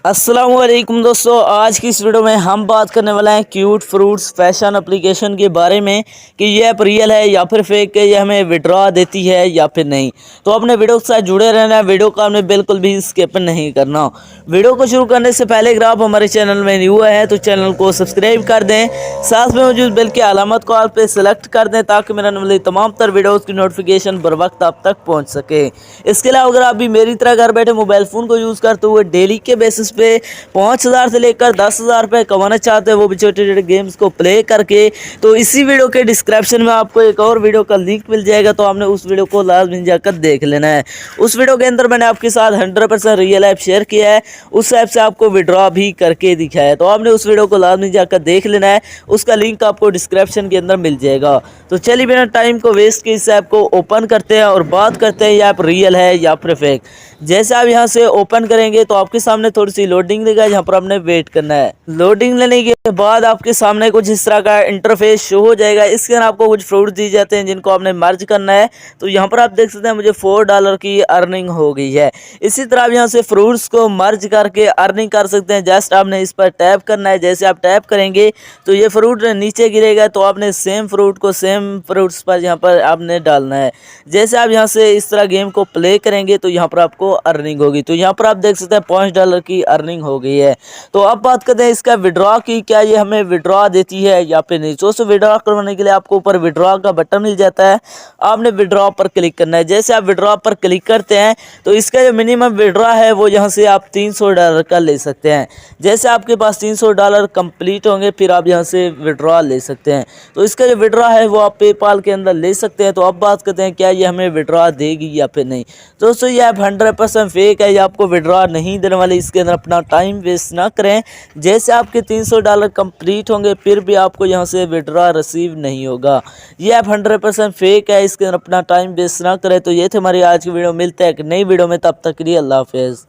अस्सलामुअलैकुम दोस्तों, आज की इस वीडियो में हम बात करने वाले हैं क्यूट फ्रूट्स फैशन एप्लीकेशन के बारे में कि ये ऐप रियल है या फिर फेक है, ये हमें विड्रॉ देती है या फिर नहीं। तो अपने वीडियो के साथ जुड़े रहना है, वीडियो को आपने बिल्कुल भी स्किप नहीं करना। वीडियो को शुरू करने से पहले अगर आप हमारे चैनल में न्यू है तो चैनल को सब्सक्राइब कर दें, साथ में मौजूद बेल की अलामत को आप पे सेलेक्ट कर दें ताकि मेरा वाली तमाम तर वीडियोज़ की नोटिफिकेशन बर वक्त आप तक पहुँच सके। इसके अलावा अगर आप भी मेरी तरह घर बैठे मोबाइल फ़ोन को यूज़ करते हुए डेली के बेसिस पे 5,000 से लेकर 10,000 रुपये कमाना चाहते हैं, वो भी छोटे छोटे गेम्स को प्ले करके, तो इसी वीडियो के डिस्क्रिप्शन में आपको एक और वीडियो का लिंक मिल जाएगा। तो आपने उस वीडियो को लाजमी जाकर देख लेना है। उस वीडियो के अंदर मैंने आपके साथ 100% रियल ऐप शेयर किया है, उस ऐप से आपको विड्रॉ भी करके दिखाया है। तो आपने उस वीडियो को लाजमी जाकर देख लेना है, उसका लिंक आपको डिस्क्रिप्शन के अंदर मिल जाएगा। तो चलिए बिना टाइम को वेस्ट किए इस ऐप को ओपन करते हैं और बात करते हैं ये ऐप रियल है या फिर फेक। जैसे आप यहाँ से ओपन करेंगे तो आपके सामने थोड़ी सी लोडिंग देगा, यहाँ पर आपने वेट करना है। लोडिंग लेने के बाद आपके सामने कुछ इस तरह का इंटरफेस शो हो जाएगा। इसके अंदर आपको कुछ फ्रूट दिए जाते हैं जिनको आपने मर्ज करना है। तो यहाँ पर आप देख सकते हैं मुझे $4 की अर्निंग हो गई है। इसी तरह आप यहाँ से फ्रूट्स को मर्ज करके अर्निंग कर सकते हैं। जस्ट आपने इस पर टैप करना है। जैसे आप टैप करेंगे तो ये फ्रूट नीचे गिरेगा, तो आपने सेम फ्रूट को सेम फ्रूट्स पर यहाँ पर आपने डालना है। जैसे आप यहाँ से इस तरह गेम को प्ले करेंगे तो यहाँ पर आपको अर्निंग होगी। तो यहाँ पर आप देख सकते हैं $5 की अर्निंग हो गई है। तो अब बात करते हैं इसका विड्रॉ की, क्या ये हमें विड्रॉ देती है या फिर नहीं। दोस्तों विड्रॉ करवाने के लिए आपको ऊपर विड्रॉ का बटन मिल जाता है, आपने विड्रॉ पर क्लिक करना है। जैसे आप विड्रॉ पर क्लिक करते हैं तो इसका जो मिनिमम विड्रॉ है वो यहाँ से आप $300 का ले सकते हैं। जैसे आपके पास $300 कंप्लीट होंगे फिर आप यहाँ से विड्रॉ ले सकते हैं। तो इसका जो विड्रॉ है वो आप पेपाल के अंदर ले सकते हैं। तो अब बात करते हैं क्या ये हमें विड्रॉ देगी या फिर नहीं। दोस्तों ये ऐप 100% फेक है, ये आपको विड्रॉ नहीं देने वाली। इसके अंदर अपना टाइम वेस्ट ना करें। जैसे आपके $300 कंप्लीट होंगे फिर भी आपको यहाँ से विड्रॉ रिसीव नहीं होगा। ये ऐप 100% फेक है, इसके अंदर अपना टाइम वेस्ट ना करें। तो ये थे हमारी आज की वीडियो, मिलते हैं एक नई वीडियो में, तब तक के लिए अल्लाह हाफिज़।